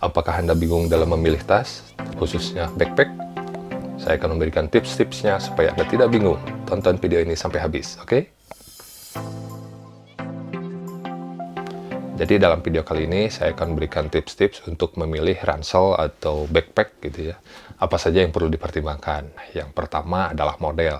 Apakah Anda bingung dalam memilih tas, khususnya backpack? Saya akan memberikan tips-tipsnya supaya Anda tidak bingung. Tonton video ini sampai habis, oke? Jadi dalam video kali ini saya akan berikan tips-tips untuk memilih ransel atau backpack gitu ya. Apa saja yang perlu dipertimbangkan. Yang pertama adalah model.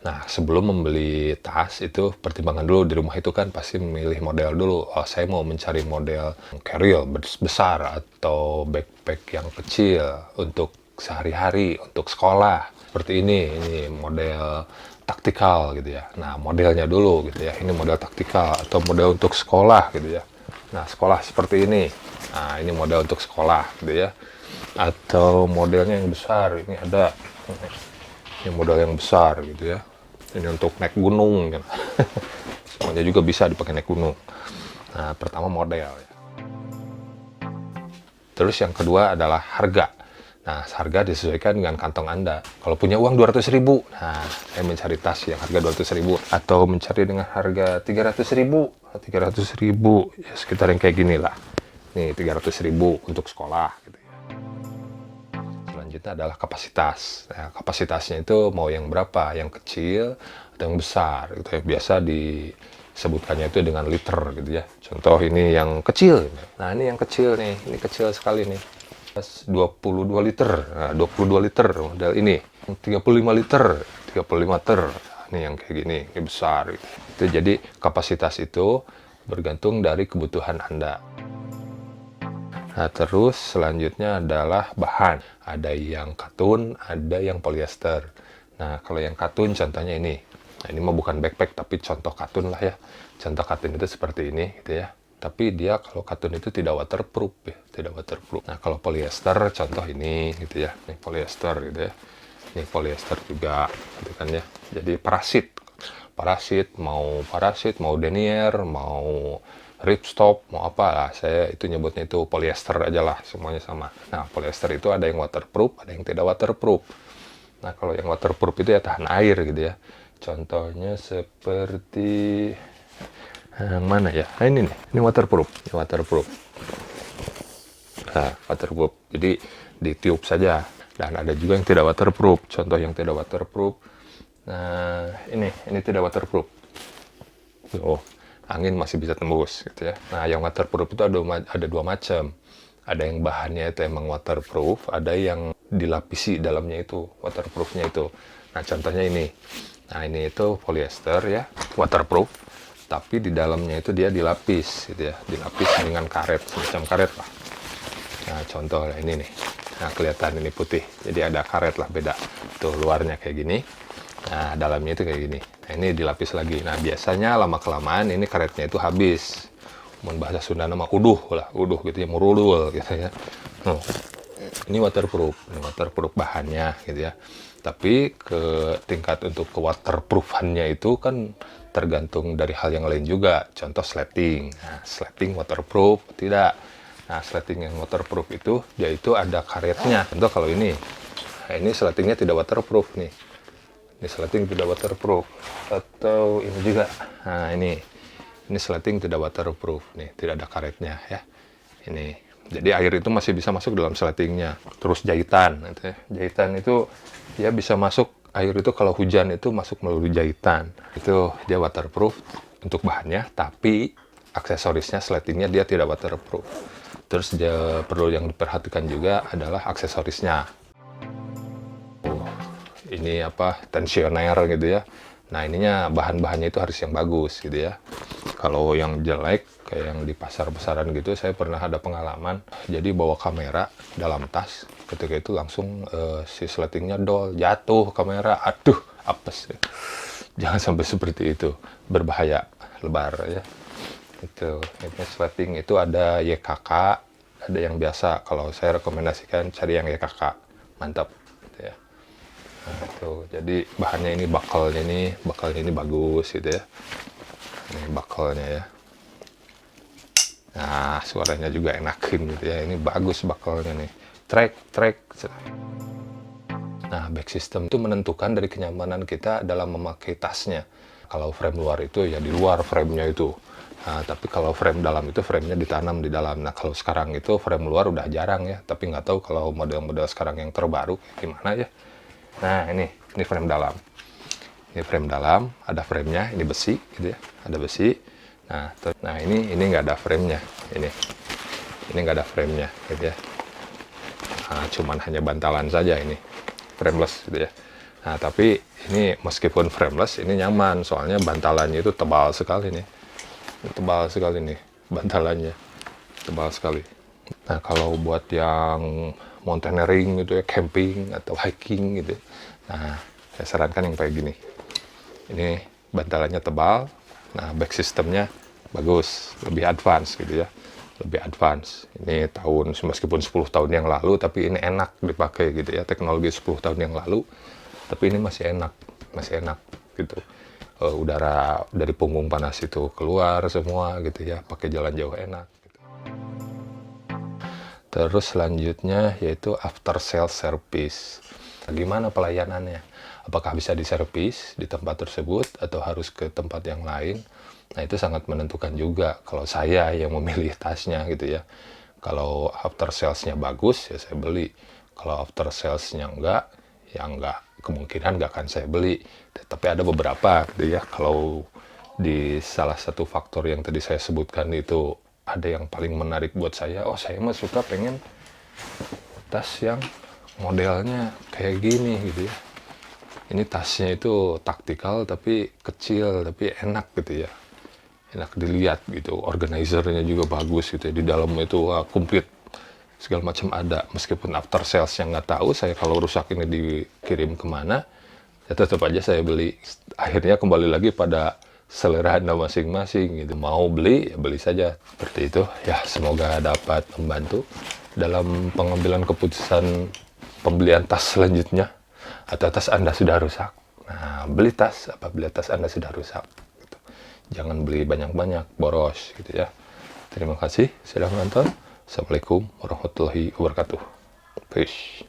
Nah, sebelum membeli tas itu pertimbangan dulu di rumah itu kan pasti memilih model dulu. Oh, saya mau mencari model carrier besar atau backpack yang kecil untuk sehari-hari, untuk sekolah. Seperti ini model taktikal gitu ya. Nah, modelnya dulu gitu ya. Ini model taktikal atau model untuk sekolah gitu ya. Nah, sekolah seperti ini. Nah, ini model untuk sekolah gitu ya. Atau modelnya yang besar. Ini ada. Ini model yang besar gitu ya. Ini untuk naik gunung, gitu. Semuanya juga bisa dipakai naik gunung. Nah, pertama model ya. Terus yang kedua adalah harga. Nah, harga disesuaikan dengan kantong Anda. Kalau punya uang 200.000, nah, saya mencari tas yang harga 200.000. Atau mencari dengan harga 300.000. 300.000, ya sekitar yang kayak gini lah. Nih, 300.000 untuk sekolah. Gitu. Selanjutnya adalah kapasitas. Nah, kapasitasnya itu mau yang berapa? Yang kecil atau yang besar? Gitu ya. Biasa disebutkannya itu dengan liter gitu ya. Contoh ini yang kecil. Nah, ini yang kecil nih. Ini kecil sekali nih. 22 liter. Nah, 22 liter model ini. 35 liter. 35 liter. Ini yang kayak gini. Ini besar. Gitu. Itu jadi kapasitas itu bergantung dari kebutuhan Anda. Nah, terus selanjutnya adalah bahan. Ada yang katun, ada yang polyester. Nah, kalau yang katun contohnya ini. Nah, ini mah bukan backpack, tapi contoh katun lah ya. Contoh katun itu seperti ini, gitu ya. Tapi dia kalau katun itu tidak waterproof ya, tidak waterproof. Nah, kalau polyester contoh ini, gitu ya. Ini polyester, gitu ya. Ini polyester juga, gitu kan ya. Jadi parasit. Parasit, mau denier, mau ripstop, mau apa lah, saya itu nyebutnya itu polyester aja lah, semuanya sama. Nah, polyester itu ada yang waterproof, ada yang tidak waterproof. Nah, kalau yang waterproof itu ya tahan air gitu ya. Contohnya seperti yang mana ya? Nah, ini nih, ini waterproof, ini waterproof. Nah, waterproof, jadi ditiup saja. Dan ada juga yang tidak waterproof. Contoh yang tidak waterproof. Nah, ini tidak waterproof. Oh, angin masih bisa tembus gitu ya. Nah, yang waterproof itu ada dua macam. Ada yang bahannya itu emang waterproof, ada yang dilapisi dalamnya itu waterproofnya itu. Nah, contohnya ini. Nah, ini itu polyester ya, waterproof, tapi di dalamnya itu dia dilapis gitu ya, dilapis dengan karet, semacam karet lah. Nah, contohnya ini nih. Nah, kelihatan ini putih. Jadi ada karet lah, beda. Tuh luarnya kayak gini. Nah, dalamnya itu kayak gini. Nah, ini dilapis lagi. Nah, biasanya lama-kelamaan ini karetnya itu habis. Mun bahasa Sunda nama uduh gitu ya, murulul gitu ya. Ini waterproof bahannya gitu ya. Tapi ke tingkat untuk ke waterproofannya itu kan tergantung dari hal yang lain juga. Contoh sleting. Nah, sleting waterproof tidak. Nah, sleting yang waterproof itu dia itu ada karetnya. Contoh kalau ini. Nah, ini sletingnya tidak waterproof nih. Ini sleting tidak waterproof. Atau ini juga. Nah, ini sleting tidak waterproof nih, tidak ada karetnya ya. Ini. Jadi air itu masih bisa masuk dalam sletingnya. Terus jahitan gitu ya. Jahitan itu dia bisa masuk, air itu kalau hujan itu masuk melalui jahitan. Itu dia waterproof untuk bahannya, tapi aksesorisnya sletingnya dia tidak waterproof. Terus dia perlu yang diperhatikan juga adalah aksesorisnya. Ini apa, tensioner gitu ya. Nah, ininya bahan-bahannya itu harus yang bagus gitu ya. Kalau yang jelek kayak yang di pasar-besaran gitu, saya pernah ada pengalaman. Jadi bawa kamera dalam tas, ketika itu langsung si sletingnya dol, jatuh kamera. Aduh, apes. Jangan sampai seperti itu, berbahaya, lebar ya. Itu sleting itu ada YKK, ada yang biasa. Kalau saya rekomendasikan cari yang YKK, mantap. Gitu ya. Nah, itu jadi bahannya ini bakalnya ini bagus gitu ya. Ini bakalnya ya. Nah, suaranya juga enakin gitu ya. Ini bagus bakalnya nih. Trek. Nah, back system itu menentukan dari kenyamanan kita dalam memakai tasnya. Kalau frame luar itu ya di luar frame-nya itu. Nah, tapi kalau frame dalam itu framenya ditanam di dalam. Nah, kalau sekarang itu frame luar udah jarang ya, tapi nggak tahu kalau model-model sekarang yang terbaru gimana ya. Nah, ini frame dalam. Ini frame dalam, ada framenya, ini besi gitu ya, ada besi. Nah ini nggak ada framenya, ini nggak ada framenya gitu ya. Nah, cuman hanya bantalan saja ini, frameless gitu ya. Nah, tapi ini meskipun frameless, ini nyaman, soalnya bantalannya itu tebal sekali nih. Tebal sekali nih, bantalannya. Tebal sekali. Nah, kalau buat yang mountaineering gitu ya, camping atau hiking gitu. Nah, saya sarankan yang kayak gini. Ini bantalannya tebal. Nah, back systemnya bagus, lebih advance gitu ya. Lebih advance. Ini tahun, meskipun 10 tahun yang lalu, tapi ini enak dipakai gitu ya. Teknologi 10 tahun yang lalu, tapi ini masih enak gitu. Udara dari punggung panas itu keluar semua gitu ya, pakai jalan jauh enak gitu. Terus selanjutnya yaitu after sales service. Gimana pelayanannya? Apakah bisa diservis di tempat tersebut atau harus ke tempat yang lain? Nah, itu sangat menentukan juga kalau saya yang memilih tasnya gitu ya. Kalau after salesnya bagus ya saya beli. Kalau after salesnya enggak, ya enggak, kemungkinan enggak akan saya beli. Tapi ada beberapa gitu ya. Kalau di salah satu faktor yang tadi saya sebutkan itu ada yang paling menarik buat saya, oh saya mah suka pengen tas yang modelnya kayak gini gitu ya. Ini tasnya itu taktikal tapi kecil tapi enak gitu ya. Enak dilihat gitu, organizernya juga bagus gitu ya. Di dalam itu komplit segala macam ada. Meskipun after salesnya nggak tahu, saya kalau rusak ini dikirim kemana, ya tetap aja saya beli. Akhirnya kembali lagi pada selera Anda masing-masing gitu. Mau beli, ya beli saja. Seperti itu. Ya, semoga dapat membantu dalam pengambilan keputusan pembelian tas selanjutnya. Atau tas Anda sudah rusak. Nah, beli tas apabila tas Anda sudah rusak. Gitu. Jangan beli banyak-banyak, boros gitu ya. Terima kasih sudah menonton. Assalamualaikum warahmatullahi wabarakatuh. Peace.